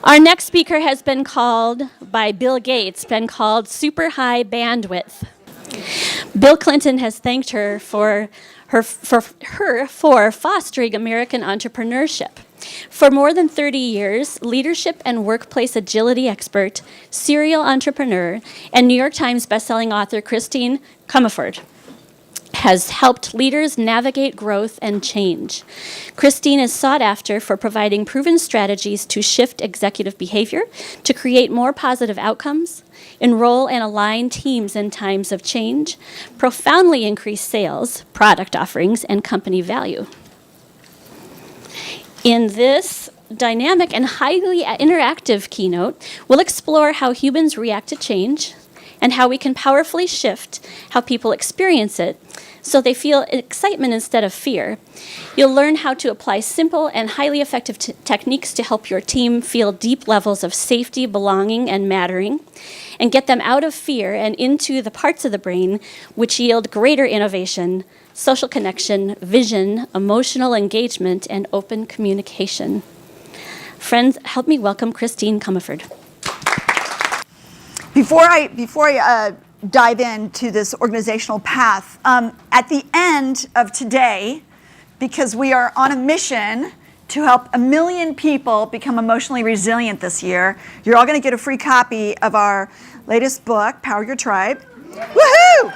Our next speaker has been called, by Bill Gates, super high bandwidth. Bill Clinton has thanked her for fostering American entrepreneurship. For more than 30 years, leadership and workplace agility expert, serial entrepreneur, and New York Times bestselling author Christine Comaford has helped leaders navigate growth and change. Christine is sought after for providing proven strategies to shift executive behavior, to create more positive outcomes, enroll and align teams in times of change, profoundly increase sales, product offerings, and company value. In this dynamic and highly interactive keynote, we'll explore how humans react to change and how we can powerfully shift how people experience it so they feel excitement instead of fear. You'll learn how to apply simple and highly effective techniques to help your team feel deep levels of safety, belonging, and mattering, and get them out of fear and into the parts of the brain which yield greater innovation, social connection, vision, emotional engagement, and open communication. Friends, help me welcome Christine Comaford. Before I dive into this organizational path, at the end of today, because we are on a mission to help 1 million people become emotionally resilient this year, you're all going to get a free copy of our latest book, Power Your Tribe. Woohoo!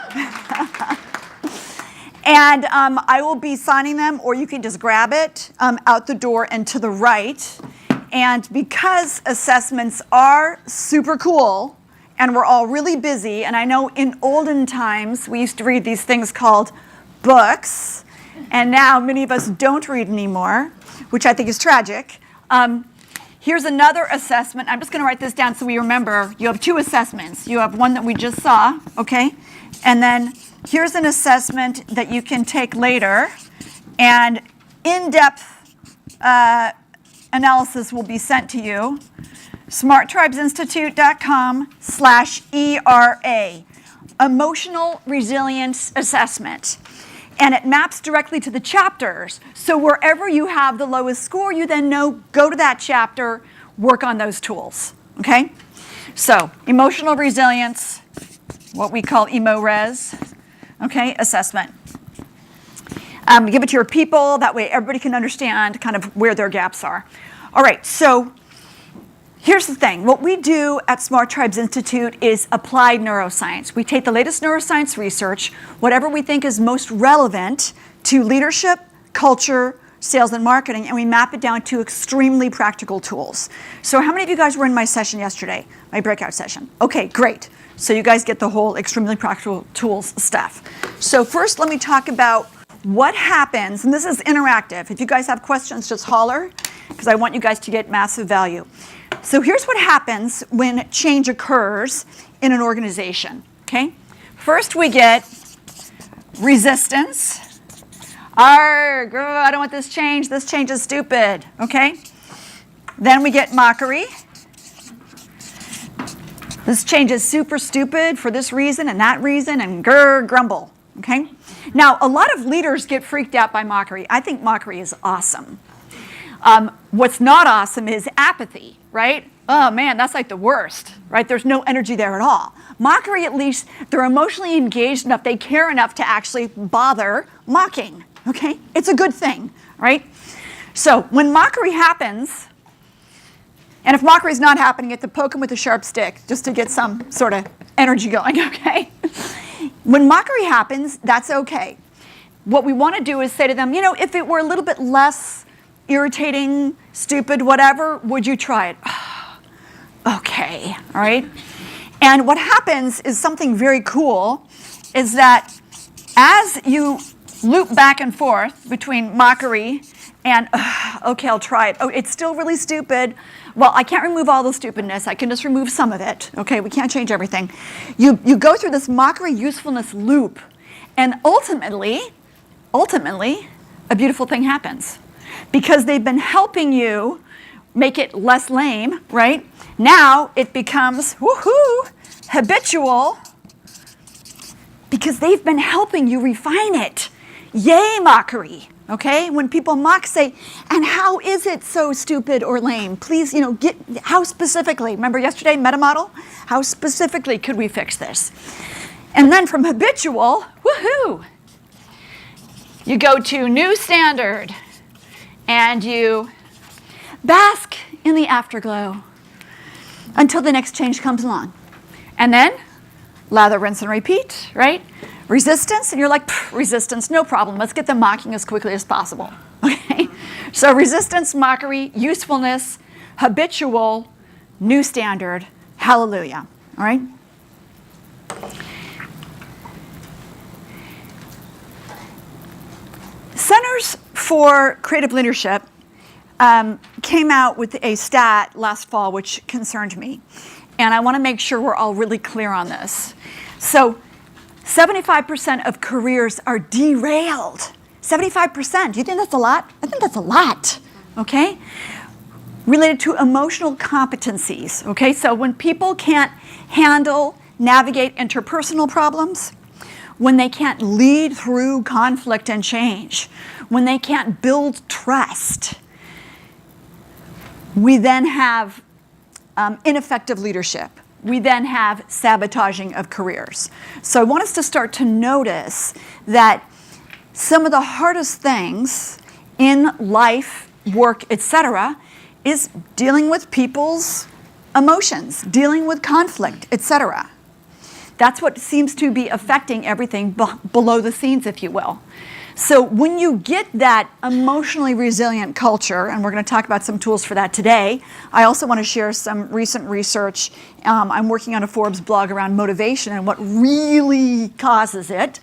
And I will be signing them, or you can just grab it out the door and to the right. And because assessments are super cool, and we're all really busy, and I know in olden times we used to read these things called books, and now many of us don't read anymore, which I think is tragic. Here's another assessment. I'm just going to write this down so we remember. You have 2 assessments. You have one that we just saw, okay? And then here's an assessment that you can take later, and in-depth analysis will be sent to you. smarttribesinstitute.com/ERA, Emotional Resilience Assessment. And it maps directly to the chapters. So wherever you have the lowest score, you then know, go to that chapter, work on those tools, okay? So emotional resilience, what we call emo-res, okay, assessment. Give it to your people, that way everybody can understand kind of where their gaps are. All right, so here's the thing. What we do at Smart Tribes Institute is applied neuroscience. We take the latest neuroscience research, whatever we think is most relevant to leadership, culture, sales, and marketing, and we map it down to extremely practical tools. So how many of you guys were in my session yesterday, my breakout session? Okay, great. So you guys get the whole extremely practical tools stuff. So first, let me talk about what happens, and this is interactive. If you guys have questions, just holler, because I want you guys to get massive value. So here's what happens when change occurs in an organization, okay? First we get resistance. Arrgh, I don't want this change is stupid, okay? Then we get mockery. This change is super stupid for this reason and that reason, and grumble, okay? Now, a lot of leaders get freaked out by mockery. I think mockery is awesome. What's not awesome is apathy, right? Oh man, that's like the worst, right? There's no energy there at all. Mockery, at least, they're emotionally engaged enough, they care enough to actually bother mocking, okay? It's a good thing, right? So when mockery happens, and if mockery is not happening, you have to poke them with a sharp stick just to get some sort of energy going, okay? When mockery happens, that's okay. What we want to do is say to them, you know, if it were a little bit less irritating, stupid, whatever, would you try it? Okay, all right? And what happens is something very cool, is that as you loop back and forth between mockery and, okay, I'll try it. Oh, it's still really stupid. Well, I can't remove all the stupidness. I can just remove some of it. Okay, we can't change everything. You go through this mockery usefulness loop, and ultimately, a beautiful thing happens. Because they've been helping you make it less lame, right? Now it becomes, woohoo, habitual, because they've been helping you refine it. Yay, mockery, okay? When people mock, say, and how is it so stupid or lame? Please, get how specifically. Remember yesterday, meta model? How specifically could we fix this? And then from habitual, woohoo, you go to new standard, and you bask in the afterglow until the next change comes along. And then lather, rinse, and repeat, right? Resistance, and you're like, resistance, no problem. Let's get them mocking as quickly as possible, okay? So resistance, mockery, usefulness, habitual, new standard, hallelujah, all right? Centers for Creative Leadership came out with a stat last fall which concerned me. And I want to make sure we're all really clear on this. So 75% of careers are derailed. 75%. Do you think that's a lot? I think that's a lot, okay? Related to emotional competencies, okay? So when people can't handle, navigate interpersonal problems, when they can't lead through conflict and change, when they can't build trust, we then have ineffective leadership. We then have sabotaging of careers. So I want us to start to notice that some of the hardest things in life, work, etc., is dealing with people's emotions, dealing with conflict, etc. That's what seems to be affecting everything below the scenes, if you will. So when you get that emotionally resilient culture, and we're going to talk about some tools for that today, I also want to share some recent research. I'm working on a Forbes blog around motivation and what really causes it.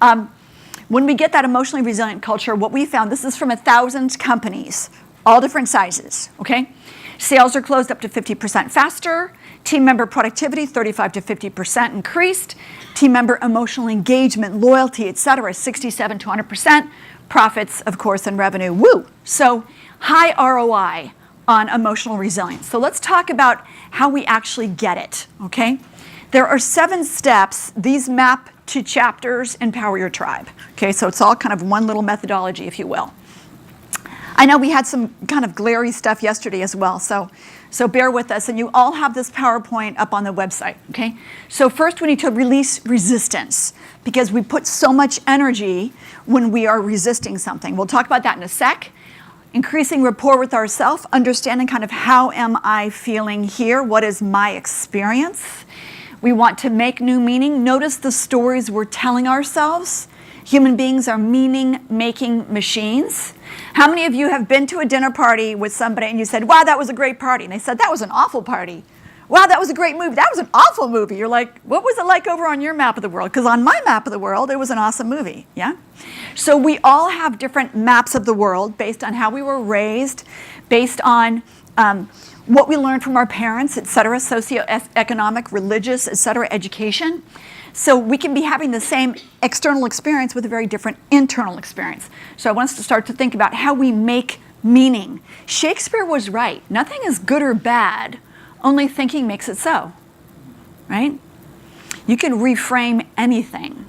When we get that emotionally resilient culture, what we found, this is from 1,000 companies, all different sizes, okay? Sales are closed up to 50% faster. Team member productivity, 35 to 50% increased. Team member emotional engagement, loyalty, et cetera, 67 to 100%. Profits, of course, and revenue, woo! So high ROI on emotional resilience. So let's talk about how we actually get it, okay? There are 7 steps. These map to chapters in Power Your Tribe, okay? So it's all kind of one little methodology, if you will. I know we had some kind of glary stuff yesterday as well, so bear with us. And you all have this PowerPoint up on the website, okay? So first we need to release resistance because we put so much energy when we are resisting something. We'll talk about that in a sec. Increasing rapport with ourselves, understanding kind of how am I feeling here? What is my experience? We want to make new meaning. Notice the stories we're telling ourselves. Human beings are meaning-making machines. How many of you have been to a dinner party with somebody and you said, wow, that was a great party? And they said, that was an awful party. Wow, that was a great movie. That was an awful movie. You're like, what was it like over on your map of the world? Because on my map of the world, it was an awesome movie, yeah? So we all have different maps of the world based on how we were raised, based on what we learned from our parents, et cetera, socioeconomic, religious, et cetera, education. So we can be having the same external experience with a very different internal experience. So I want us to start to think about how we make meaning. Shakespeare was right. Nothing is good or bad, only thinking makes it so, right? You can reframe anything.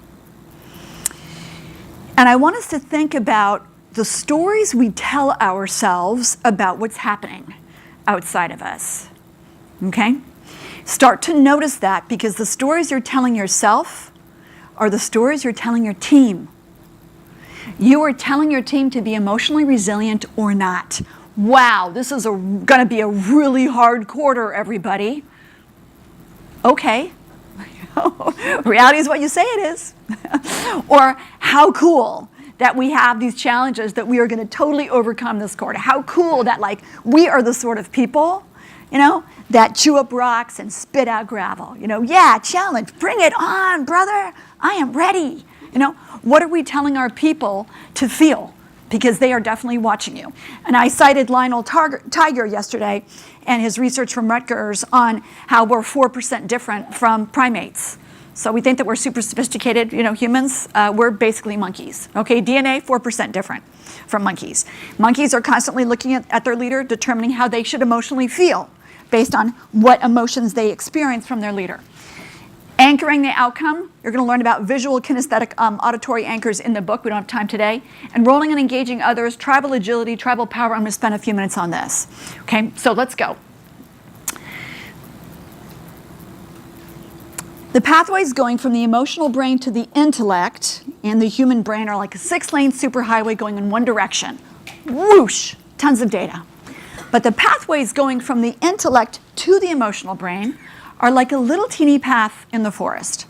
And I want us to think about the stories we tell ourselves about what's happening outside of us, okay? Start to notice that because the stories you're telling yourself are the stories you're telling your team. You are telling your team to be emotionally resilient or not. Wow, this is going to be a really hard quarter, everybody. Okay. Reality is what you say it is. Or how cool that we have these challenges that we are going to totally overcome this quarter. How cool that we are the sort of people, that chew up rocks and spit out gravel. Yeah, challenge, bring it on, brother. I am ready. What are we telling our people to feel? Because they are definitely watching you. And I cited Lionel Tiger yesterday and his research from Rutgers on how we're 4% different from primates. So we think that we're super sophisticated, humans. We're basically monkeys. Okay, DNA, 4% different from monkeys. Monkeys are constantly looking at their leader, determining how they should emotionally feel based on what emotions they experience from their leader. Anchoring the outcome, you're going to learn about visual, kinesthetic, auditory anchors in the book. We don't have time today. Enrolling and engaging others, tribal agility, tribal power. I'm going to spend a few minutes on this. Okay, so let's go. The pathways going from the emotional brain to the intellect and the human brain are like a 6-lane superhighway going in one direction. Whoosh, tons of data. But the pathways going from the intellect to the emotional brain are like a little teeny path in the forest.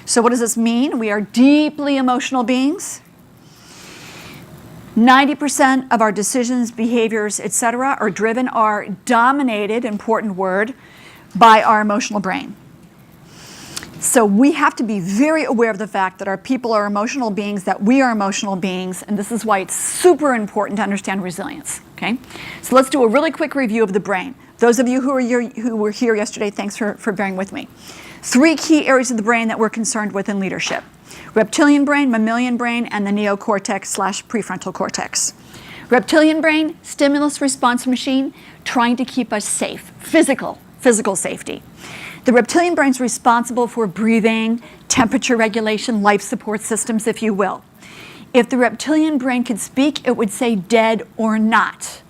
So what does this mean? We are deeply emotional beings. 90% of our decisions, behaviors, etc. are dominated, important word, by our emotional brain. So we have to be very aware of the fact that our people are emotional beings, that we are emotional beings, and this is why it's super important to understand resilience. Okay? So let's do a really quick review of the brain. Those of you who were here yesterday, thanks for bearing with me. 3 key areas of the brain that we're concerned with in leadership: reptilian brain, mammalian brain, and the neocortex/prefrontal cortex. Reptilian brain, stimulus response machine, trying to keep us safe, physical safety. The reptilian brain is responsible for breathing, temperature regulation, life support systems, if you will. If the reptilian brain could speak, it would say dead or not.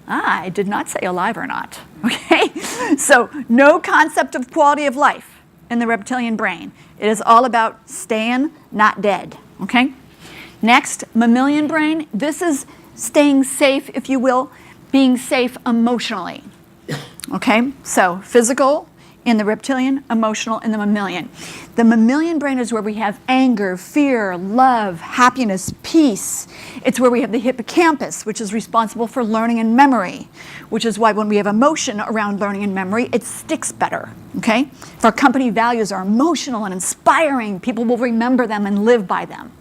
I did not say alive or not, okay? So no concept of quality of life in the reptilian brain. It is all about staying not dead, okay? Next, mammalian brain. This is staying safe, if you will, being safe emotionally, okay? So physical in the reptilian, emotional in the mammalian. The mammalian brain is where we have anger, fear, love, happiness, peace. It's where we have the hippocampus, which is responsible for learning and memory, which is why when we have emotion around learning and memory, it sticks better, okay? If our company values are emotional and inspiring, people will remember them and live by them.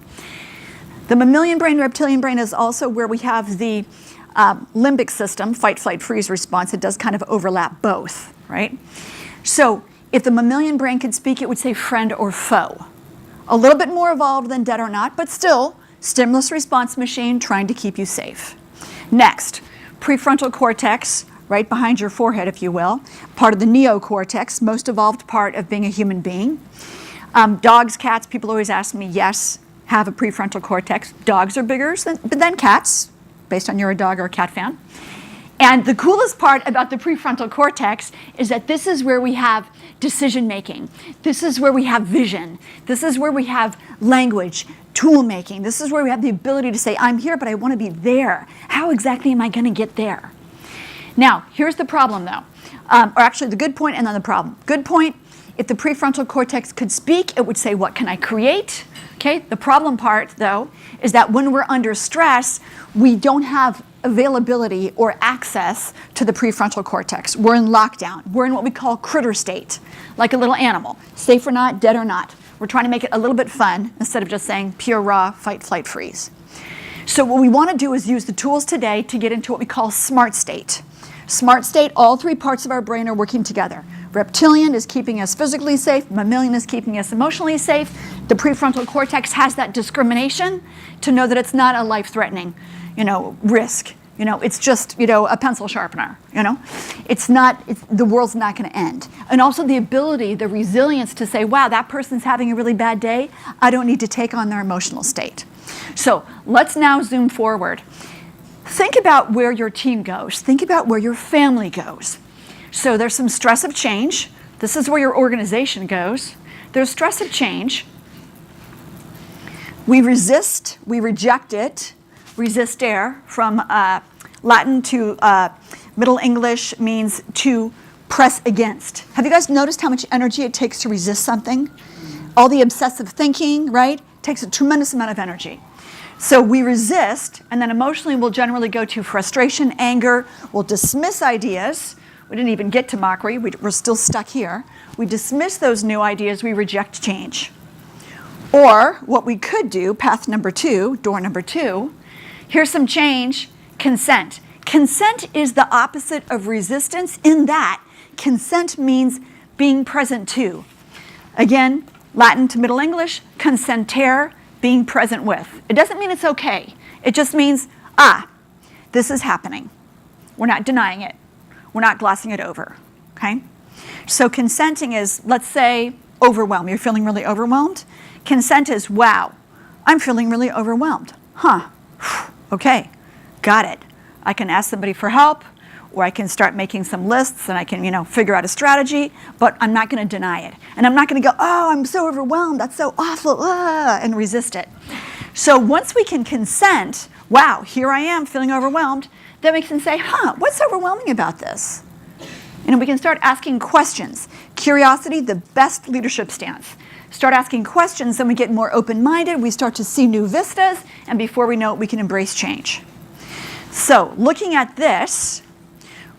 The mammalian brain, reptilian brain is also where we have the limbic system, fight, flight, freeze response. It does kind of overlap both, right? So if the mammalian brain could speak, it would say friend or foe. A little bit more evolved than dead or not, but still, stimulus response machine trying to keep you safe. Next, prefrontal cortex, right behind your forehead, if you will, part of the neocortex, most evolved part of being a human being. Dogs, cats, people always ask me, yes, have a prefrontal cortex. Dogs are bigger than cats, based on you're a dog or a cat fan. And the coolest part about the prefrontal cortex is that this is where we have decision making. This is where we have vision. This is where we have language, tool making. This is where we have the ability to say, I'm here, but I want to be there. How exactly am I going to get there? Now, here's the problem though. Or actually the good point and then the problem. Good point, if the prefrontal cortex could speak, it would say, what can I create? Okay, the problem part though is that when we're under stress, we don't have availability or access to the prefrontal cortex. We're in lockdown. We're in what we call critter state, like a little animal, safe or not, dead or not. We're trying to make it a little bit fun instead of just saying pure raw fight, flight, freeze. So what we want to do is use the tools today to get into what we call smart state. Smart state, all 3 parts of our brain are working together. Reptilian is keeping us physically safe. Mammalian is keeping us emotionally safe. The prefrontal cortex has that discrimination to know that it's not a life-threatening, risk. It's just, a pencil sharpener, the world's not going to end. And also the ability, the resilience to say, wow, that person's having a really bad day. I don't need to take on their emotional state. So let's now zoom forward. Think about where your team goes. Think about where your family goes. So there's some stress of change. This is where your organization goes. There's stress of change. We resist, we reject it. Resistere from Latin to Middle English means to press against. Have you guys noticed how much energy it takes to resist something? All the obsessive thinking, right? Takes a tremendous amount of energy. So we resist, and then emotionally we'll generally go to frustration, anger. We'll dismiss ideas. We didn't even get to mockery. We're still stuck here. We dismiss those new ideas. We reject change. Or what we could do, path number 2, door number 2, here's some change, consent. Consent is the opposite of resistance in that consent means being present to. Again, Latin to Middle English, consenter, being present with. It doesn't mean it's okay. It just means, this is happening. We're not denying it. We're not glossing it over, okay? So consenting is, let's say overwhelmed. You're feeling really overwhelmed. Consent is, wow, I'm feeling really overwhelmed. Huh, okay, got it. I can ask somebody for help, or I can start making some lists and I can, figure out a strategy, but I'm not going to deny it. And I'm not going to go, oh, I'm so overwhelmed, that's so awful, and resist it. So once we can consent, wow, here I am feeling overwhelmed, then we can say, what's overwhelming about this? And we can start asking questions. Curiosity, the best leadership stance. Start asking questions, then we get more open-minded, we start to see new vistas, and before we know it, we can embrace change. So looking at this,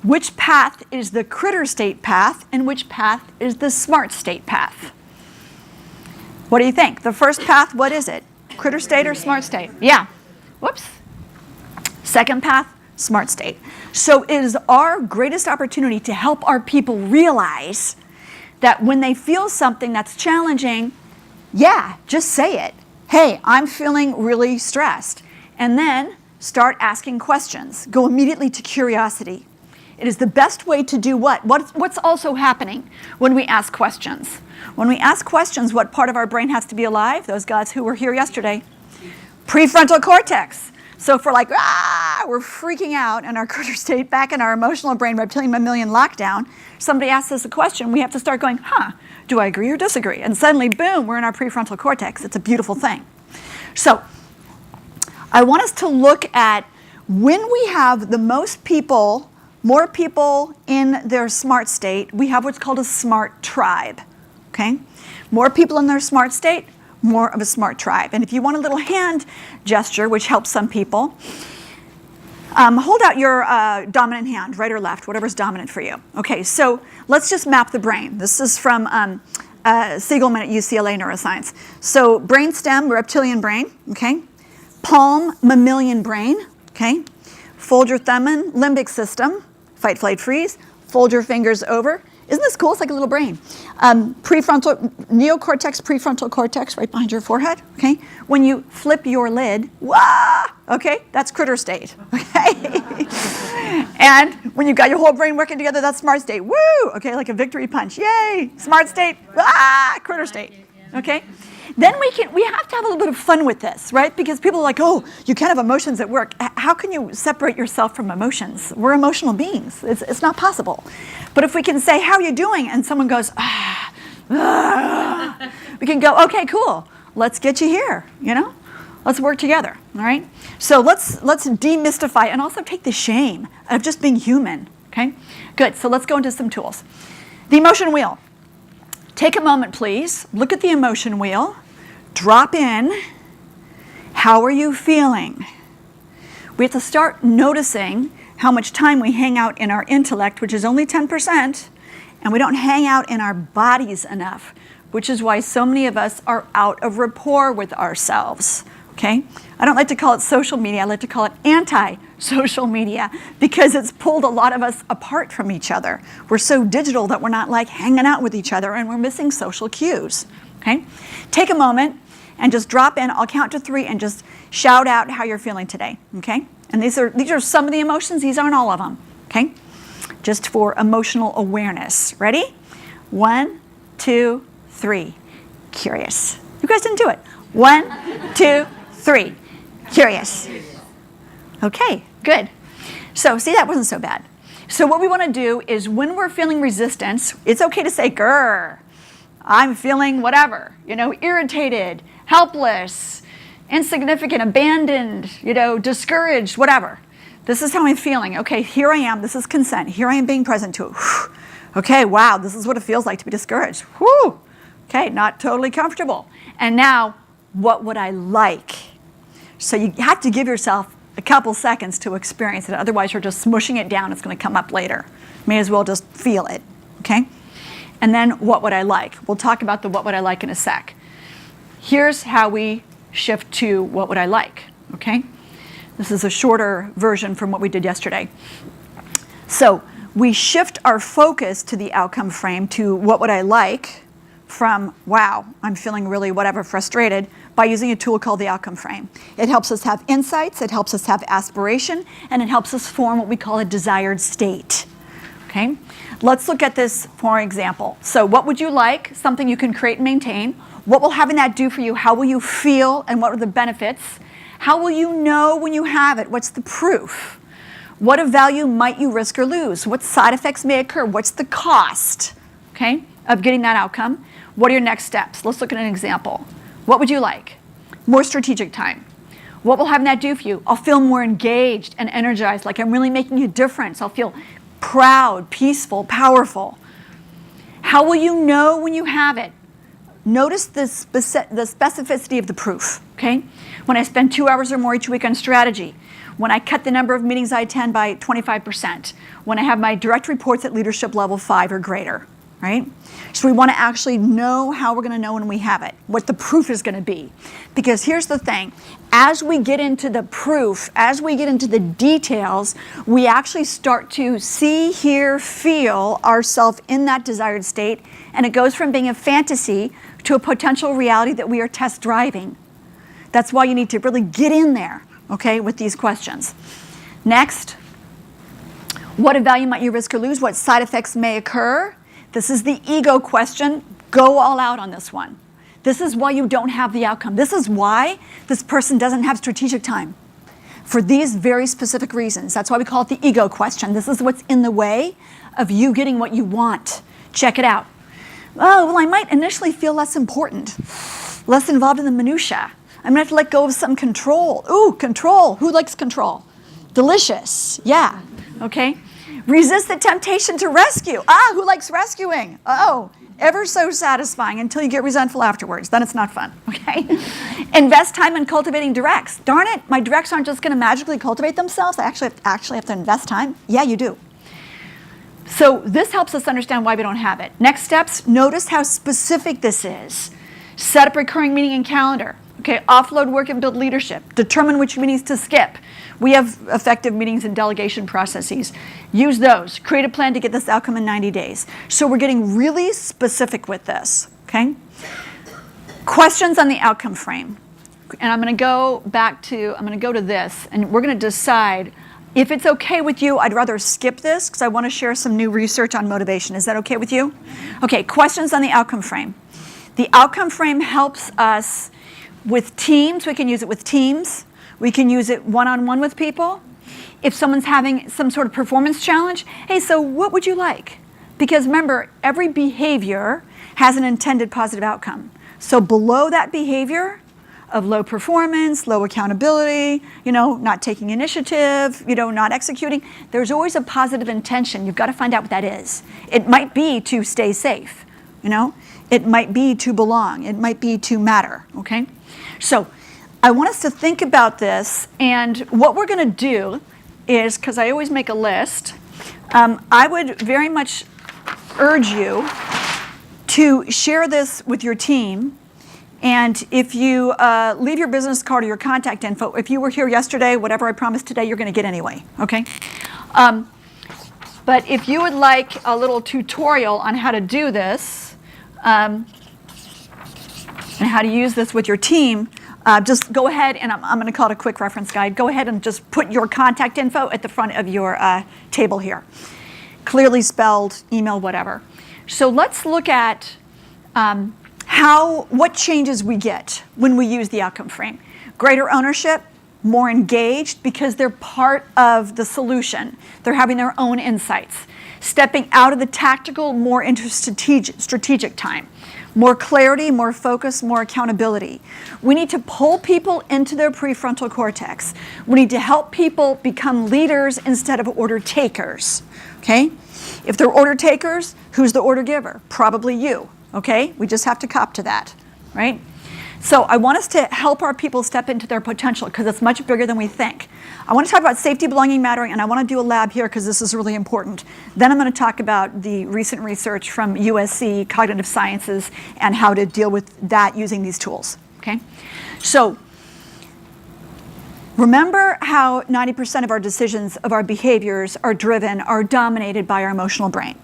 which path is the critter state path and which path is the smart state path? What do you think? The first path, what is it? Critter state or smart state? Yeah. Whoops. Second path, smart state. So it is our greatest opportunity to help our people realize that when they feel something that's challenging, yeah, just say it. Hey, I'm feeling really stressed. And then start asking questions. Go immediately to curiosity. It is the best way to do what? What's also happening when we ask questions? When we ask questions, what part of our brain has to be alive? Those guys who were here yesterday. Prefrontal cortex. So if we're like, we're freaking out in our critter state, back in our emotional brain, reptilian mammalian lockdown, somebody asks us a question, we have to start going, do I agree or disagree? And suddenly, boom, we're in our prefrontal cortex. It's a beautiful thing. So I want us to look at when we have the most people, more people in their smart state, we have what's called a smart tribe, okay? More people in their smart state, more of a smart tribe. And if you want a little hand gesture, which helps some people, hold out your dominant hand, right or left, whatever's dominant for you. Okay, so let's just map the brain. This is from Siegelman at UCLA Neuroscience. So brainstem, reptilian brain, okay? Palm, mammalian brain, okay? Fold your thumb in, limbic system, fight, flight, freeze. Fold your fingers over. Isn't this cool? It's like a little brain. Prefrontal, neocortex, prefrontal cortex, right behind your forehead, okay? When you flip your lid, wah, okay? That's critter state, okay? And when you've got your whole brain working together, that's smart state, woo, okay? Like a victory punch, yay! Smart state, critter state, okay? Then we have to have a little bit of fun with this, right? Because people are like, oh, you can't have emotions at work. How can you separate yourself from emotions? We're emotional beings. It's not possible. But if we can say, how are you doing? And someone goes, we can go, okay, cool. Let's get you here, Let's work together, all right? So let's demystify and also take the shame of just being human, okay? Good, so let's go into some tools. The emotion wheel. Take a moment, please. Look at the emotion wheel. Drop in. How are you feeling? We have to start noticing how much time we hang out in our intellect, which is only 10%, and we don't hang out in our bodies enough, which is why so many of us are out of rapport with ourselves, okay? I don't like to call it social media. I like to call it anti-social media because it's pulled a lot of us apart from each other. We're so digital that we're not like hanging out with each other and we're missing social cues, okay? Take a moment and just drop in. I'll count to 3 and just shout out how you're feeling today, okay? And these are some of the emotions. These aren't all of them, okay? Just for emotional awareness. Ready? 1, 2, 3. Curious. You guys didn't do it. 1, 2, 3. Curious. Okay, good. So see, that wasn't so bad. So what we want to do is when we're feeling resistance, it's okay to say, grr, I'm feeling whatever, irritated, helpless, insignificant, abandoned, discouraged, whatever. This is how I'm feeling. Okay, here I am. This is consent. Here I am being present to it. Okay, wow, this is what it feels like to be discouraged. Whew. Okay, not totally comfortable. And now, what would I like? So you have to give yourself a couple seconds to experience it. Otherwise, you're just smushing it down. It's going to come up later. May as well just feel it, okay? And then, what would I like? We'll talk about the what would I like in a sec. Here's how we shift to what would I like, okay? This is a shorter version from what we did yesterday. So we shift our focus to the outcome frame to what would I like from, wow, I'm feeling really whatever, frustrated, by using a tool called the outcome frame. It helps us have insights, it helps us have aspiration, and it helps us form what we call a desired state. Okay, let's look at this for example. So what would you like? Something you can create and maintain. What will having that do for you? How will you feel and what are the benefits? How will you know when you have it? What's the proof? What of value might you risk or lose? What side effects may occur? What's the cost, okay, of getting that outcome? What are your next steps? Let's look at an example. What would you like? More strategic time. What will having that do for you? I'll feel more engaged and energized, like I'm really making a difference. I'll feel proud, peaceful, powerful. How will you know when you have it? Notice the specificity of the proof, okay? When I spend 2 hours or more each week on strategy, when I cut the number of meetings I attend by 25%, when I have my direct reports at leadership level 5 or greater, right? So we want to actually know how we're going to know when we have it, what the proof is going to be. Because here's the thing, as we get into the proof, as we get into the details, we actually start to see, hear, feel ourselves in that desired state, and it goes from being a fantasy to a potential reality that we are test driving. That's why you need to really get in there, okay, with these questions. Next, what of value might you risk or lose? What side effects may occur? This is the ego question. Go all out on this one. This is why you don't have the outcome. This is why this person doesn't have strategic time. For these very specific reasons. That's why we call it the ego question. This is what's in the way of you getting what you want. Check it out. Oh, well, I might initially feel less important, less involved in the minutia. I'm gonna have to let go of some control. Ooh, control. Who likes control? Delicious. Yeah. Okay. Resist the temptation to rescue. Ah, who likes rescuing? Oh, ever so satisfying until you get resentful afterwards. Then it's not fun, okay? Invest time in cultivating directs. Darn it, my directs aren't just going to magically cultivate themselves. I actually have to invest time. Yeah, you do. So this helps us understand why we don't have it. Next steps, notice how specific this is. Set up recurring meeting and calendar. Okay, offload work and build leadership. Determine which meetings to skip. We have effective meetings and delegation processes. Use those. Create a plan to get this outcome in 90 days. So we're getting really specific with this, okay? Questions on the outcome frame. And I'm going to go to this, and we're going to decide if it's okay with you. I'd rather skip this because I want to share some new research on motivation. Is that okay with you? Okay, questions on the outcome frame. The outcome frame helps us with teams. We can use it with teams. We can use it one-on-one with people. If someone's having some sort of performance challenge, hey, so what would you like? Because remember, every behavior has an intended positive outcome. So below that behavior of low performance, low accountability, not taking initiative, not executing, there's always a positive intention. You've got to find out what that is. It might be to stay safe, It might be to belong. It might be to matter, okay? So I want us to think about this, and what we're going to do is, because I always make a list, I would very much urge you to share this with your team. And if you leave your business card or your contact info, if you were here yesterday, whatever I promised today, you're going to get anyway, okay? But if you would like a little tutorial on how to do this, and how to use this with your team, just go ahead, and I'm going to call it a quick reference guide. Go ahead and just put your contact info at the front of your table here. Clearly spelled, email, whatever. So let's look at what changes we get when we use the outcome frame. Greater ownership, more engaged because they're part of the solution. They're having their own insights. Stepping out of the tactical, more into strategic time. More clarity, more focus, more accountability. We need to pull people into their prefrontal cortex. We need to help people become leaders instead of order takers, okay? If they're order takers, who's the order giver? Probably you, okay? We just have to cop to that, right? So I want us to help our people step into their potential because it's much bigger than we think. I want to talk about safety, belonging, mattering, and I want to do a lab here because this is really important. Then I'm going to talk about the recent research from USC Cognitive Sciences and how to deal with that using these tools, okay? So remember how 90% of our decisions, of our behaviors are dominated by our emotional brain.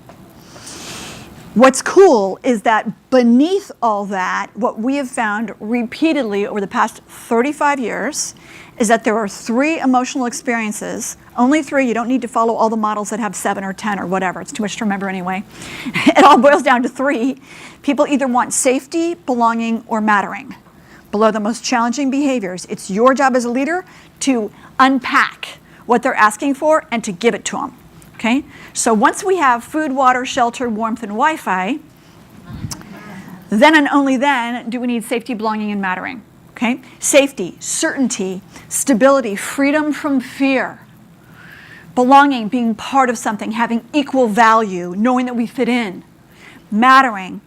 What's cool is that beneath all that, what we have found repeatedly over the past 35 years, is that there are 3 emotional experiences, only 3. You don't need to follow all the models that have 7 or 10 or whatever. It's too much to remember anyway. It all boils down to 3. People either want safety, belonging, or mattering. Below the most challenging behaviors, it's your job as a leader to unpack what they're asking for and to give it to them. Okay? So once we have food, water, shelter, warmth, and Wi-Fi, then and only then do we need safety, belonging, and mattering. Okay? Safety, certainty, stability, freedom from fear. Belonging, being part of something, having equal value, knowing that we fit in. Mattering,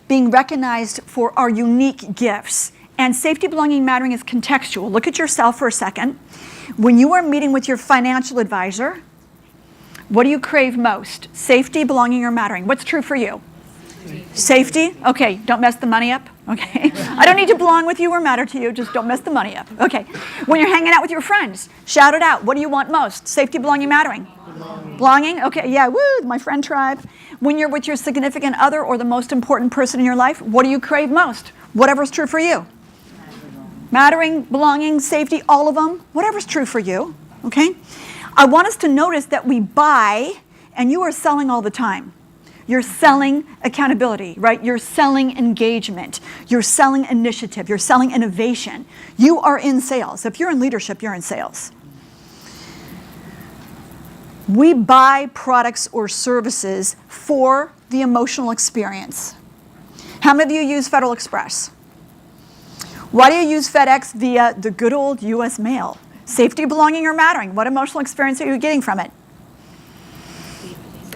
being recognized for our unique gifts. And safety, belonging, mattering is contextual. Look at yourself for a second. When you are meeting with your financial advisor, what do you crave most? Safety, belonging, or mattering? What's true for you? Safety? Okay, don't mess the money up. Okay, I don't need to belong with you or matter to you, just don't mess the money up. Okay, when you're hanging out with your friends, shout it out. What do you want most? Safety, belonging, mattering? Belonging? Okay, yeah, woo, my friend tribe. When you're with your significant other or the most important person in your life, what do you crave most? Whatever's true for you. Mattering, belonging, safety, all of them, whatever's true for you, okay? I want us to notice that we buy, and you are selling all the time. You're selling accountability, right? You're selling engagement. You're selling initiative. You're selling innovation. You are in sales. If you're in leadership, you're in sales. We buy products or services for the emotional experience. How many of you use Federal Express? Why do you use FedEx via the good old US mail? Safety, belonging, or mattering? What emotional experience are you getting from it?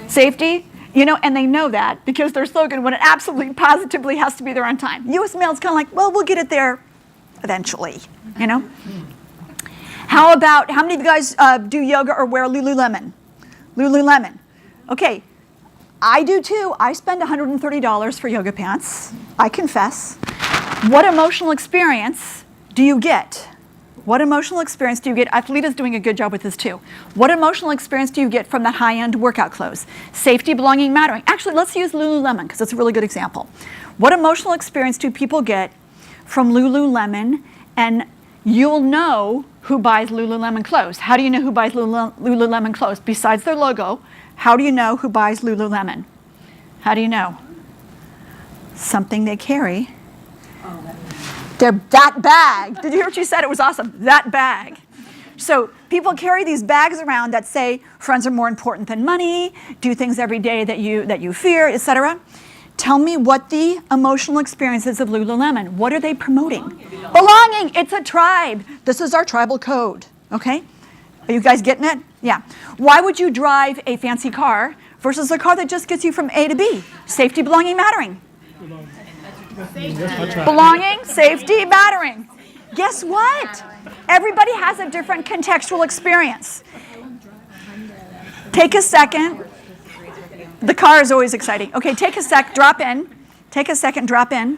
Safety? You know, and they know that because their slogan, when it absolutely, positively has to be there on time. US mail is kind of like, well, we'll get it there eventually, you know? How many of you guys do yoga or wear Lululemon? Lululemon. Okay, I do too. I spend $130 for yoga pants, I confess. What emotional experience do you get? What emotional experience do you get? Athleta's doing a good job with this too. What emotional experience do you get from that high-end workout clothes? Safety, belonging, mattering. Actually, let's use Lululemon because it's a really good example. What emotional experience do people get from Lululemon? And you'll know who buys Lululemon clothes. How do you know who buys Lululemon clothes? Besides their logo, how do you know who buys Lululemon? How do you know? Something they carry. That bag. Did you hear what she said? It was awesome. That bag. So people carry these bags around that say friends are more important than money, do things every day that you fear, etc. Tell me what the emotional experience is of Lululemon. What are they promoting? Belonging. It's a tribe. This is our tribal code. Okay? Are you guys getting it? Yeah. Why would you drive a fancy car versus a car that just gets you from A to B? Safety, belonging, mattering. Belonging, safety, mattering. Guess what? Everybody has a different contextual experience. Take a second. The car is always exciting. Okay, take a sec, drop in. Take a second, drop in.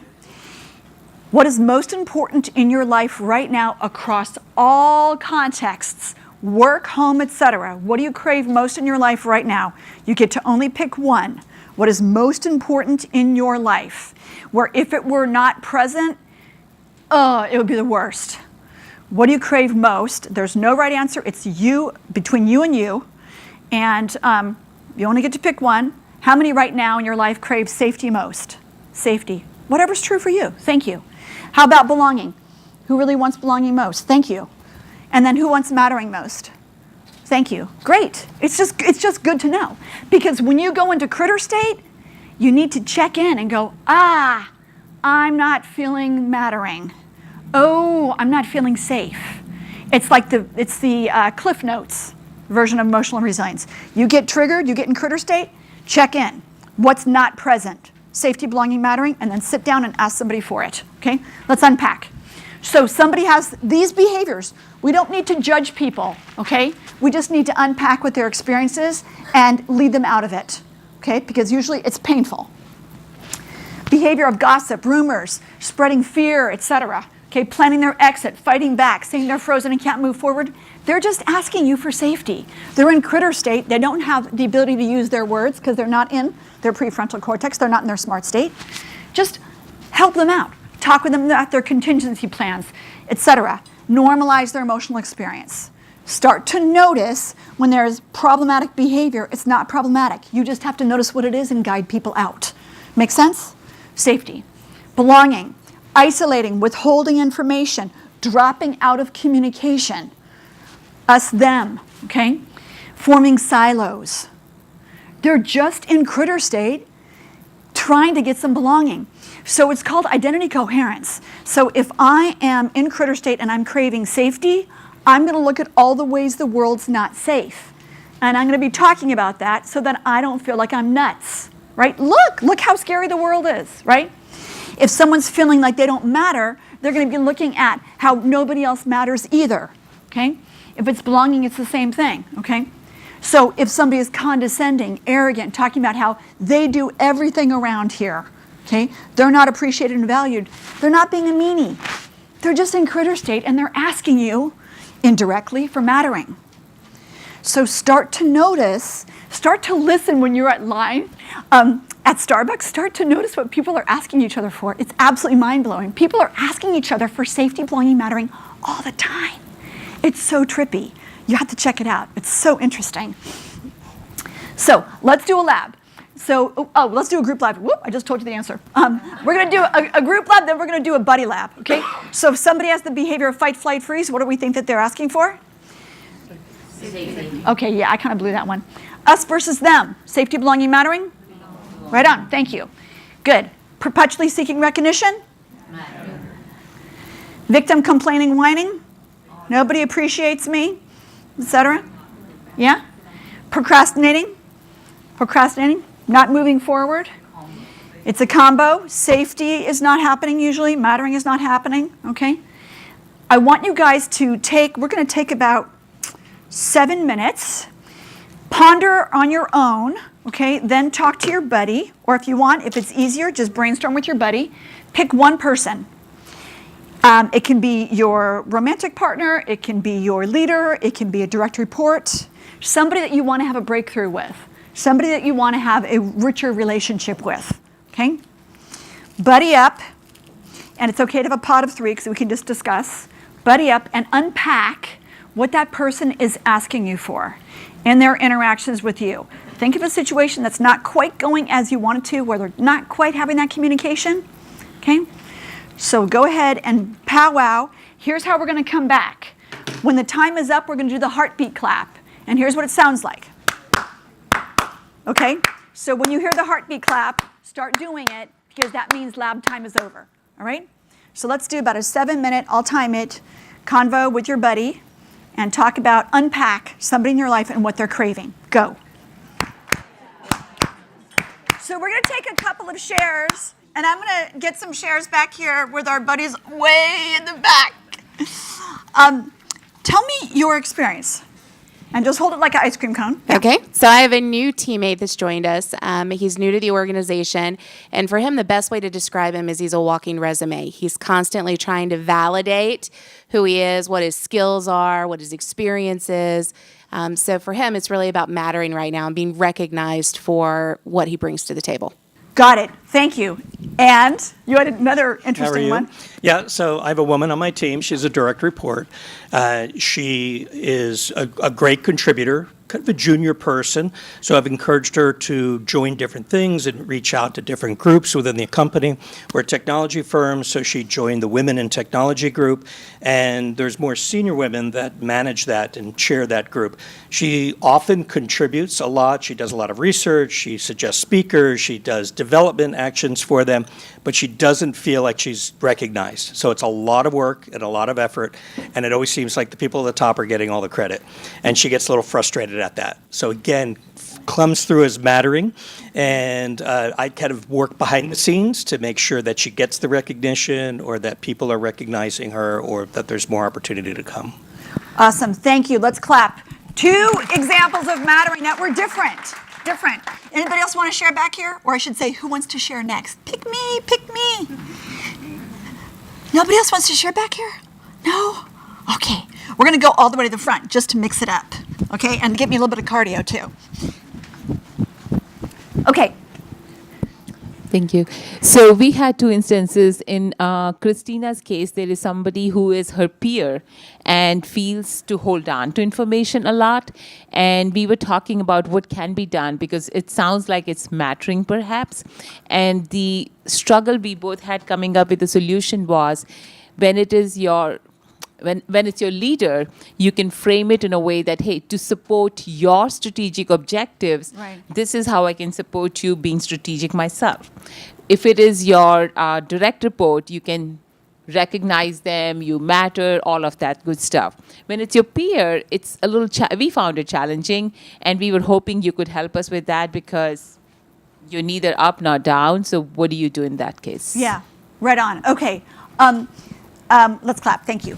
What is most important in your life right now across all contexts, work, home, etc.? What do you crave most in your life right now? You get to only pick one. What is most important in your life? Where if it were not present, it would be the worst. What do you crave most? There's no right answer. It's you, between you and you. And you only get to pick one. How many right now in your life crave safety most? Safety. Whatever's true for you. Thank you. How about belonging? Who really wants belonging most? Thank you. And then who wants mattering most? Thank you. Great. It's just good to know. Because when you go into critter state, you need to check in and go, I'm not feeling mattering. Oh, I'm not feeling safe. It's like the Cliff Notes version of emotional resilience. You get triggered, you get in critter state, check in. What's not present? Safety, belonging, mattering, and then sit down and ask somebody for it. Okay? Let's unpack. So somebody has these behaviors. We don't need to judge people, okay? We just need to unpack what their experience is and lead them out of it, okay? Because usually it's painful. Behavior of gossip, rumors, spreading fear, etc. Okay, planning their exit, fighting back, saying they're frozen and can't move forward. They're just asking you for safety. They're in critter state. They don't have the ability to use their words because they're not in their prefrontal cortex. They're not in their smart state. Just help them out. Talk with them about their contingency plans, etc. Normalize their emotional experience. Start to notice when there's problematic behavior. It's not problematic. You just have to notice what it is and guide people out. Make sense? Safety. Belonging. Isolating, withholding information, dropping out of communication. Us, them, okay? Forming silos. They're just in critter state trying to get some belonging. So it's called identity coherence. So if I am in critter state and I'm craving safety, I'm going to look at all the ways the world's not safe. And I'm going to be talking about that so that I don't feel like I'm nuts, right? Look how scary the world is, right? If someone's feeling like they don't matter, they're going to be looking at how nobody else matters either, okay? If it's belonging, it's the same thing, okay? So if somebody is condescending, arrogant, talking about how they do everything around here, okay? They're not appreciated and valued. They're not being a meanie. They're just in critter state and they're asking you indirectly for mattering. So start to notice, start to listen when you're at line at Starbucks, start to notice what people are asking each other for. It's absolutely mind-blowing. People are asking each other for safety, belonging, mattering all the time. It's so trippy. You have to check it out. It's so interesting. So let's do a lab. So, let's do a group lab. Whoop, I just told you the answer. We're going to do a group lab, then we're going to do a buddy lab, okay? So if somebody has the behavior of fight, flight, freeze, what do we think that they're asking for? Safety. Okay, yeah, I kind of blew that one. Us versus them. Safety, belonging, mattering? Right on, thank you. Good. Perpetually seeking recognition? Victim complaining, whining? Nobody appreciates me, etc. Yeah? Procrastinating? Not moving forward? It's a combo. Safety is not happening usually. Mattering is not happening, okay? I want you guys to we're going to take about 7 minutes. Ponder on your own, okay? Then talk to your buddy, or if you want, if it's easier, just brainstorm with your buddy. Pick one person. It can be your romantic partner, it can be your leader, it can be a direct report, somebody that you want to have a breakthrough with, somebody that you want to have a richer relationship with, okay? Buddy up, and it's okay to have a pot of 3 because we can just discuss. Buddy up and unpack what that person is asking you for in their interactions with you. Think of a situation that's not quite going as you want it to, where they're not quite having that communication, okay? So go ahead and powwow. Here's how we're going to come back. When the time is up, we're going to do the heartbeat clap. And here's what it sounds like. Okay? So when you hear the heartbeat clap, start doing it because that means lab time is over. All right? So let's do about a 7-minute, I'll time it, convo with your buddy and talk about, unpack somebody in your life and what they're craving. Go. So we're going to take a couple of shares. And I'm going to get some shares back here with our buddies way in the back. Tell me your experience. And just hold it like an ice cream cone. Yeah. Okay, so I have a new teammate that's joined us. He's new to the organization. And for him, the best way to describe him is he's a walking resume. He's constantly trying to validate who he is, what his skills are, what his experience is. So for him, it's really about mattering right now and being recognized for what he brings to the table. Got it. Thank you. And you had another interesting one. Yeah, so I have a woman on my team. She's a direct report. She is a great contributor, kind of a junior person. So I've encouraged her to join different things and reach out to different groups within the company. We're a technology firm, so she joined the Women in Technology group. And there's more senior women that manage that and chair that group. She often contributes a lot. She does a lot of research. She suggests speakers. She does development actions for them. But she doesn't feel like she's recognized. So it's a lot of work and a lot of effort. And it always seems like the people at the top are getting all the credit. And she gets a little frustrated at that. So again, comes through as mattering. And I kind of work behind the scenes to make sure that she gets the recognition or that people are recognizing her or that there's more opportunity to come. Awesome. Thank you. Let's clap. 2 examples of mattering that were different. Anybody else want to share back here? Or I should say, who wants to share next? Pick me, pick me. Nobody else wants to share back here? No? Okay. We're going to go all the way to the front just to mix it up. Okay? And give me a little bit of cardio too. Okay. Thank you. So we had two instances. In Christina's case, there is somebody who is her peer and feels to hold on to information a lot. And we were talking about what can be done because it sounds like it's mattering perhaps. And the struggle we both had coming up with the solution was when it is your when it's your leader, you can frame it in a way that, hey, to support your strategic objectives, Right. this is how I can support you being strategic myself. If it is your direct report, you can recognize them, you matter, all of that good stuff. When it's your peer, it's a little, we found it challenging, and we were hoping you could help us with that because you're neither up nor down. So what do you do in that case? Yeah, right on. Okay. Let's clap. Thank you.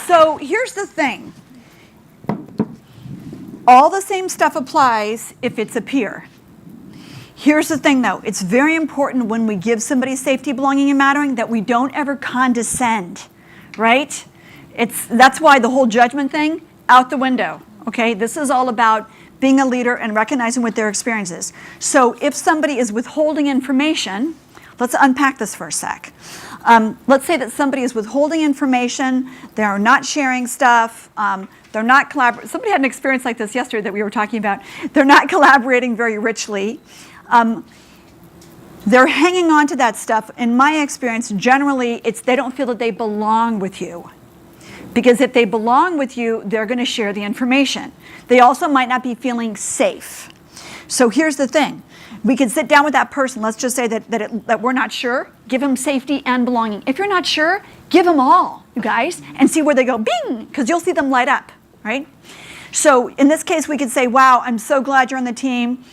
So here's the thing. All the same stuff applies if it's a peer. Here's the thing, though. It's very important when we give somebody safety, belonging, and mattering that we don't ever condescend, right? That's why the whole judgment thing, out the window, okay? This is all about being a leader and recognizing what their experience is. So if somebody is withholding information, let's unpack this for a sec. Let's say that somebody is withholding information, they're not sharing stuff, they're not collaborating. Somebody had an experience like this yesterday that we were talking about. They're not collaborating very richly. They're hanging on to that stuff. In my experience, generally, they don't feel that they belong with you. Because if they belong with you, they're going to share the information. They also might not be feeling safe. So here's the thing. We can sit down with that person. Let's just say that we're not sure. Give them safety and belonging. If you're not sure, give them all, you guys, and see where they go. Bing! Because you'll see them light up, right? So in this case, we could say, wow, I'm so glad you're on the team.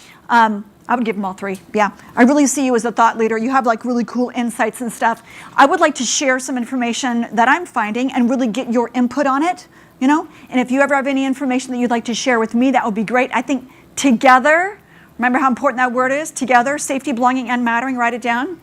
I would give them all 3. Yeah, I really see you as a thought leader. You have like really cool insights and stuff. I would like to share some information that I'm finding and really get your input on it, you know? And if you ever have any information that you'd like to share with me, that would be great. I think together, remember how important that word is? Together, safety, belonging, and mattering, write it down.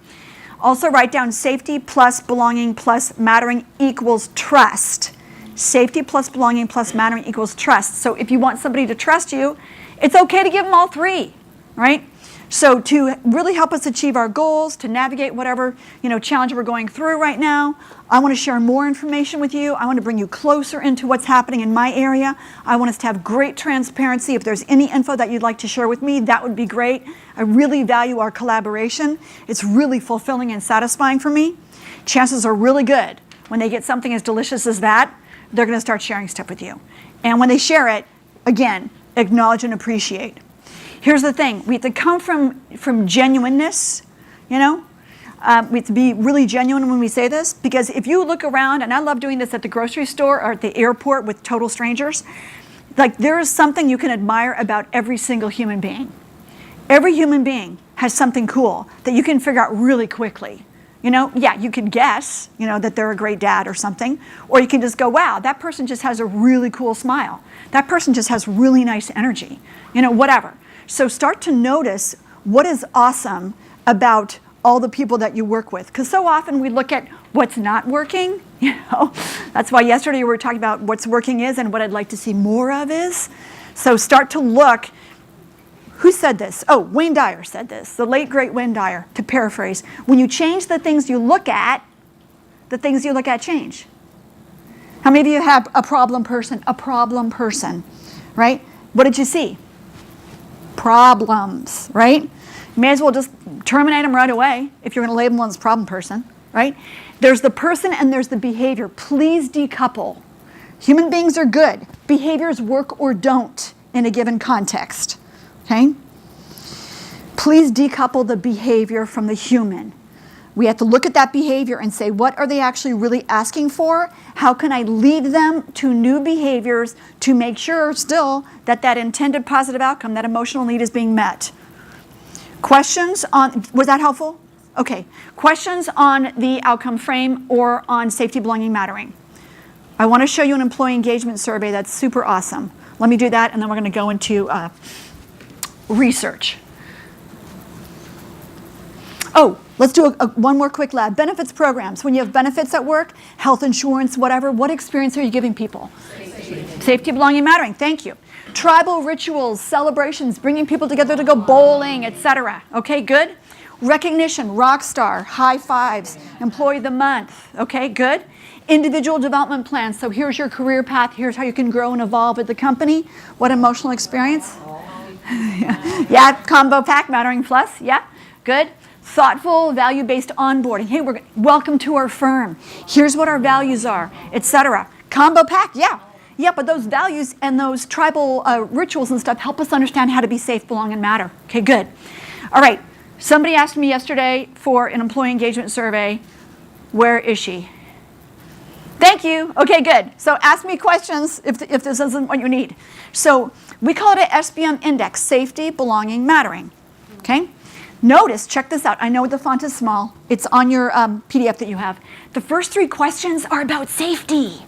Also write down safety plus belonging plus mattering equals trust. Safety plus belonging plus mattering equals trust. So if you want somebody to trust you, it's okay to give them all 3, right? So to really help us achieve our goals, to navigate whatever challenge we're going through right now, I want to share more information with you. I want to bring you closer into what's happening in my area. I want us to have great transparency. If there's any info that you'd like to share with me, that would be great. I really value our collaboration. It's really fulfilling and satisfying for me. Chances are really good when they get something as delicious as that, they're going to start sharing stuff with you. And when they share it, again, acknowledge and appreciate. Here's the thing. We have to come from genuineness, we have to be really genuine when we say this, because if you look around, and I love doing this at the grocery store or at the airport with total strangers, like there is something you can admire about every single human being. Every human being has something cool that you can figure out really quickly. Yeah, you could guess, that they're a great dad or something, or you can just go, wow, that person just has a really cool smile. That person just has really nice energy, whatever. So start to notice what is awesome about all the people that you work with. Because so often we look at what's not working, That's why yesterday we were talking about what's working is and what I'd like to see more of is. So start to look. Who said this? Oh, Wayne Dyer said this, the late, great Wayne Dyer, to paraphrase. When you change the things you look at, the things you look at change. How many of you have a problem person, right? What did you see? Problems, right? You may as well just terminate them right away if you're going to label them as problem person, right? There's the person and there's the behavior. Please decouple. Human beings are good. Behaviors work or don't in a given context, okay? Please decouple the behavior from the human. We have to look at that behavior and say, what are they actually really asking for? How can I lead them to new behaviors to make sure still that that intended positive outcome, that emotional need is being met? Questions on, was that helpful? Okay, questions on the outcome frame or on safety, belonging, mattering. I want to show you an employee engagement survey that's super awesome. Let me do that and then we're going to go into research. Oh, let's do one more quick lab. Benefits programs. When you have benefits at work, health insurance, whatever, what experience are you giving people? Safety, belonging, mattering. Thank you. Tribal rituals, celebrations, bringing people together to go bowling, etc. Okay, good. Recognition, rock star, high fives, employee of the month. Okay, good. Individual development plans. So here's your career path. Here's how you can grow and evolve at the company. What emotional experience? Yeah, combo pack, mattering plus. Yeah, good. Thoughtful, value-based onboarding. Hey, welcome to our firm. Here's what our values are, etc. Combo pack, yeah. Yeah, but those values and those tribal rituals and stuff help us understand how to be safe, belong, and matter. Okay, good. All right, somebody asked me yesterday for an employee engagement survey. Where is she? Thank you. Okay, good. So ask me questions if this isn't what you need. So we call it an SBM index, safety, belonging, mattering. Okay? Notice, check this out. I know the font is small. It's on your PDF that you have. The first 3 questions are about safety.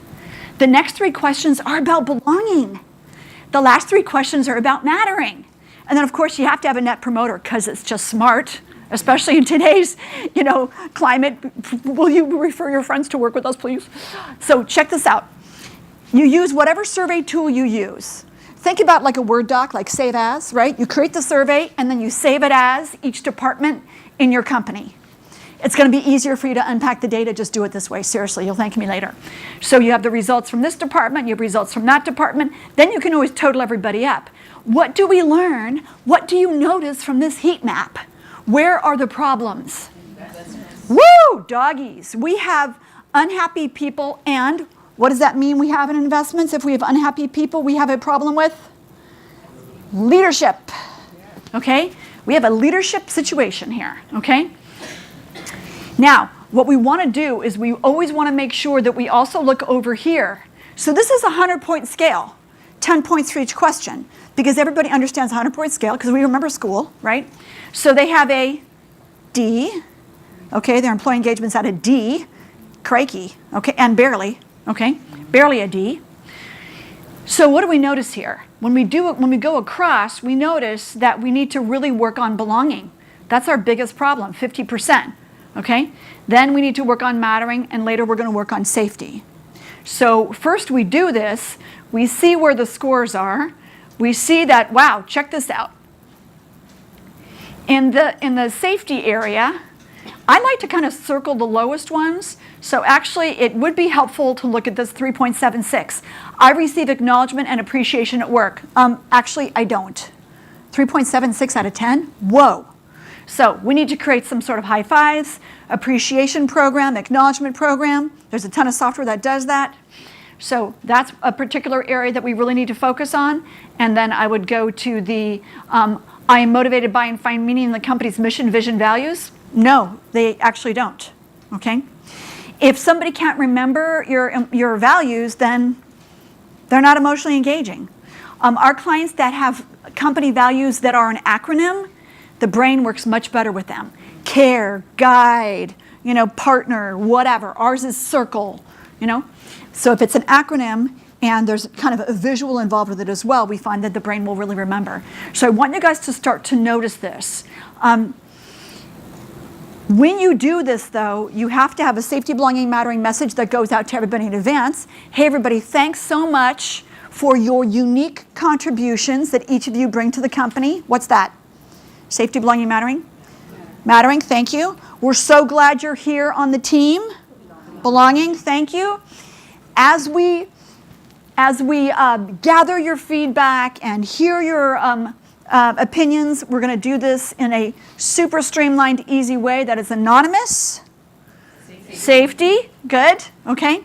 The next 3 questions are about belonging. The last 3 questions are about mattering. And then, of course, you have to have a net promoter because it's just smart, especially in today's, climate. Will you refer your friends to work with us, please? So check this out. You use whatever survey tool you use. Think about like a Word doc, like Save As, right? You create the survey, and then you save it as each department in your company. It's going to be easier for you to unpack the data. Just do it this way. Seriously, you'll thank me later. So you have the results from this department, you have results from that department. Then you can always total everybody up. What do we learn? What do you notice from this heat map? Where are the problems? Woo, doggies. We have unhappy people, and what does that mean we have in investments? If we have unhappy people, we have a problem with leadership. Okay? We have a leadership situation here. Okay? Now, what we want to do is we always want to make sure that we also look over here. So this is a 100-point scale, 10 points for each question, because everybody understands a 100-point scale because we remember school, right? So they have a D, okay, their employee engagement's at a D, crikey, okay, and barely, okay, barely a D. So what do we notice here? When we go across, we notice that we need to really work on belonging. That's our biggest problem, 50%. Okay? Then we need to work on mattering, and later we're going to work on safety. So first we do this, we see where the scores are, we see that, wow, check this out. In the safety area, I like to kind of circle the lowest ones, so actually it would be helpful to look at this 3.76. I receive acknowledgement and appreciation at work. Actually, I don't. 3.76 out of 10? Whoa. So we need to create some sort of high fives, appreciation program, acknowledgement program. There's a ton of software that does that. So that's a particular area that we really need to focus on. And then I would go to the I am motivated by and find meaning in the company's mission, vision, values. No, they actually don't. Okay? If somebody can't remember your values, then they're not emotionally engaging. Our clients that have company values that are an acronym, the brain works much better with them. Care, guide, partner, whatever. Ours is circle, So if it's an acronym and there's kind of a visual involved with it as well, we find that the brain will really remember. So I want you guys to start to notice this. When you do this, though, you have to have a safety, belonging, mattering message that goes out to everybody in advance. Hey, everybody, thanks so much for your unique contributions that each of you bring to the company. What's that? Safety, belonging, mattering? Mattering, thank you. We're so glad you're here on the team. Belonging, thank you. As we gather your feedback and hear your opinions, we're going to do this in a super streamlined, easy way that is anonymous. Safety, good, okay.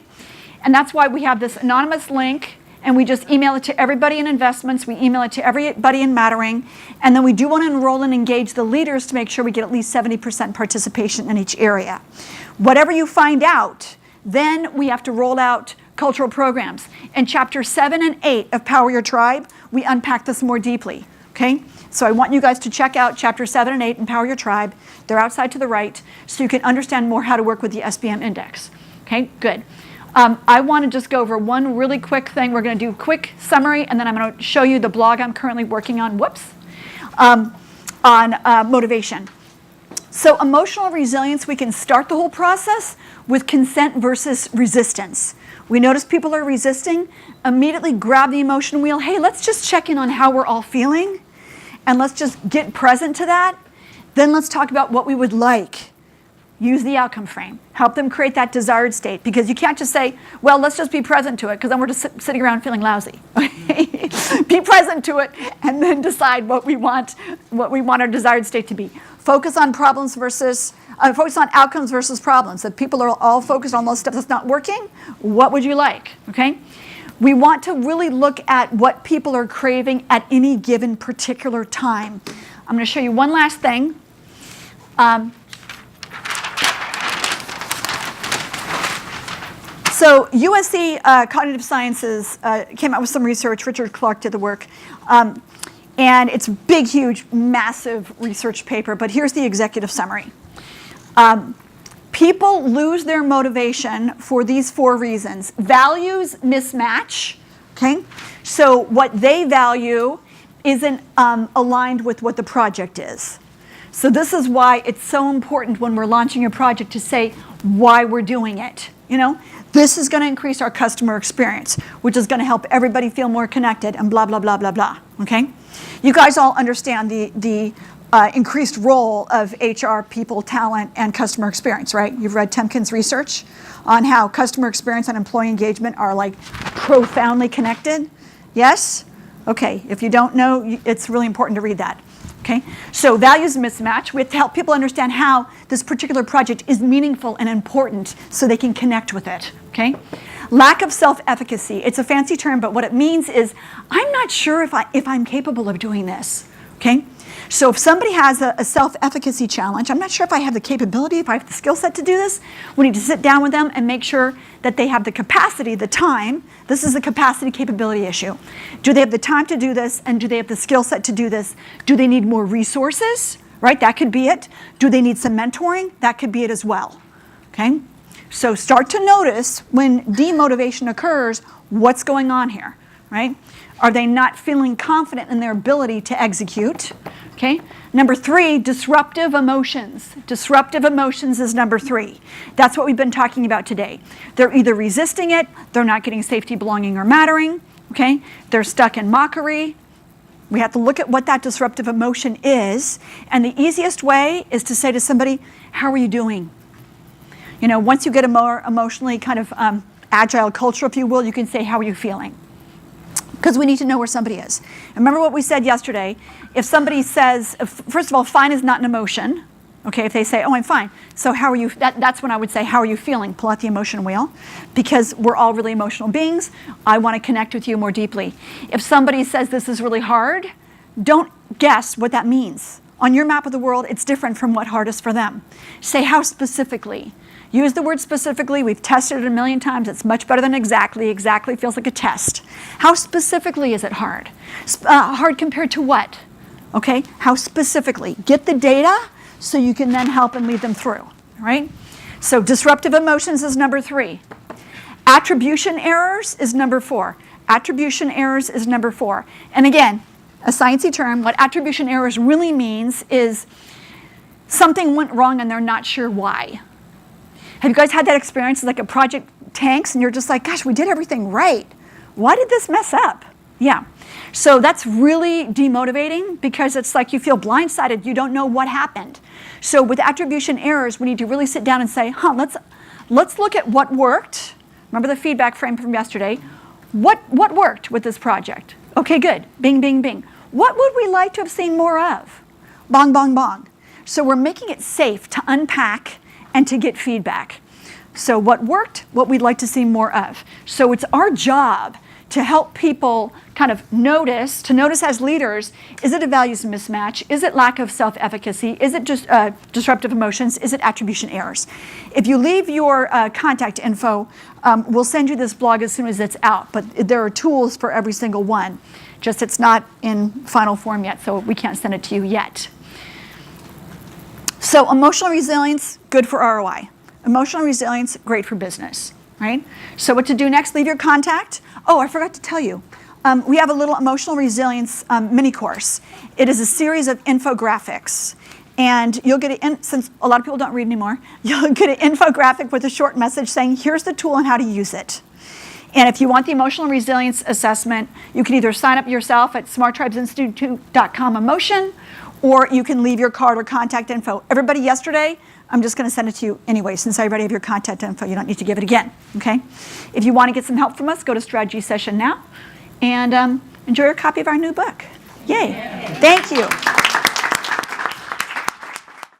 And that's why we have this anonymous link, and we just email it to everybody in investments, we email it to everybody in mattering, and then we do want to enroll and engage the leaders to make sure we get at least 70% participation in each area. Whatever you find out, then we have to roll out cultural programs. In chapter 7 and 8 of Power Your Tribe, we unpack this more deeply, okay? So I want you guys to check out chapter 7 and 8 in Power Your Tribe. They're outside to the right, so you can understand more how to work with the SBM index. Okay, good. I want to just go over one really quick thing. We're going to do a quick summary, and then I'm going to show you the blog I'm currently working on, on motivation. So emotional resilience, we can start the whole process with consent versus resistance. We notice people are resisting, immediately grab the emotion wheel. Hey, let's just check in on how we're all feeling, and let's just get present to that. Then let's talk about what we would like. Use the outcome frame. Help them create that desired state, because you can't just say, well, let's just be present to it, because then we're just sitting around feeling lousy. Be present to it and then decide what we want our desired state to be. Focus on outcomes versus problems. If people are all focused on those stuff that's not working, what would you like? Okay? We want to really look at what people are craving at any given particular time. I'm going to show you one last thing. So USC Cognitive Sciences came out with some research. Richard Clark did the work. And it's a big, huge, massive research paper. But here's the executive summary. People lose their motivation for these 4 reasons. Values mismatch. Okay? So what they value isn't aligned with what the project is. So this is why it's so important when we're launching a project to say why we're doing it. You know, this is going to increase our customer experience, which is going to help everybody feel more connected, and blah, blah, blah, blah, blah. Okay? You guys all understand the increased role of HR, people, talent, and customer experience, right? You've read Temkin's research on how customer experience and employee engagement are like profoundly connected. Yes? Okay, if you don't know, it's really important to read that. Okay, so values mismatch. We have to help people understand how this particular project is meaningful and important so they can connect with it. Okay, lack of self-efficacy. It's a fancy term, but what it means is I'm not sure if I'm capable of doing this. Okay, so if somebody has a self-efficacy challenge, I'm not sure if I have the capability, if I have the skill set to do this. We need to sit down with them and make sure that they have the capacity, the time. This is a capacity capability issue. Do they have the time to do this, and do they have the skill set to do this? Do they need more resources? Right, that could be it. Do they need some mentoring? That could be it as well. Okay, so start to notice when demotivation occurs, what's going on here, right? Are they not feeling confident in their ability to execute? Okay. Number 3, disruptive emotions. Disruptive emotions is number 3. That's what we've been talking about today. They're either resisting it, they're not getting safety, belonging, or mattering. Okay. They're stuck in mockery. We have to look at what that disruptive emotion is. And the easiest way is to say to somebody, how are you doing? You know, once you get a more emotionally kind of agile culture, if you will, you can say, how are you feeling? Because we need to know where somebody is. And remember what we said yesterday. If somebody says, first of all, fine is not an emotion. Okay, if they say, oh, I'm fine. So how are you? That's when I would say, how are you feeling? Pull out the emotion wheel. Because we're all really emotional beings. I want to connect with you more deeply. If somebody says this is really hard, don't guess what that means. On your map of the world, it's different from what hard is for them. Say how specifically. Use the word specifically. We've tested it a million times. It's much better than exactly. Exactly feels like a test. How specifically is it hard? Hard compared to what? Okay, how specifically? Get the data so you can then help and lead them through, right? So disruptive emotions is number 3. Attribution errors is number 4. Attribution errors is number 4. And again, a sciencey term, what attribution errors really means is something went wrong and they're not sure why. Have you guys had that experience, like a project tanks and you're just like, gosh, we did everything right. Why did this mess up? Yeah. So that's really demotivating because it's like you feel blindsided. You don't know what happened. So with attribution errors, we need to really sit down and say, let's look at what worked. Remember the feedback frame from yesterday. What worked with this project? Okay, good. Bing, bing, bing. What would we like to have seen more of? Bong, bong, bong. So we're making it safe to unpack and to get feedback. So what worked, what we'd like to see more of. So it's our job to help people kind of notice as leaders, is it a values mismatch? Is it lack of self-efficacy? Is it just disruptive emotions? Is it attribution errors? If you leave your contact info, we'll send you this blog as soon as it's out, but there are tools for every single one. Just it's not in final form yet, so we can't send it to you yet. So emotional resilience, good for ROI. Emotional resilience, great for business, right? So what to do next? Leave your contact. Oh, I forgot to tell you. We have a little emotional resilience mini course. It is a series of infographics. And you'll get since a lot of people don't read anymore, you'll get an infographic with a short message saying, here's the tool and how to use it. And if you want the emotional resilience assessment, you can either sign up yourself at smarttribesinstitute.com/emotion, or you can leave your card or contact info. Everybody yesterday, I'm just going to send it to you anyway, since I already have your contact info. You don't need to give it again, okay? If you want to get some help from us, go to Strategy Session now and enjoy your copy of our new book. Yay. Thank you.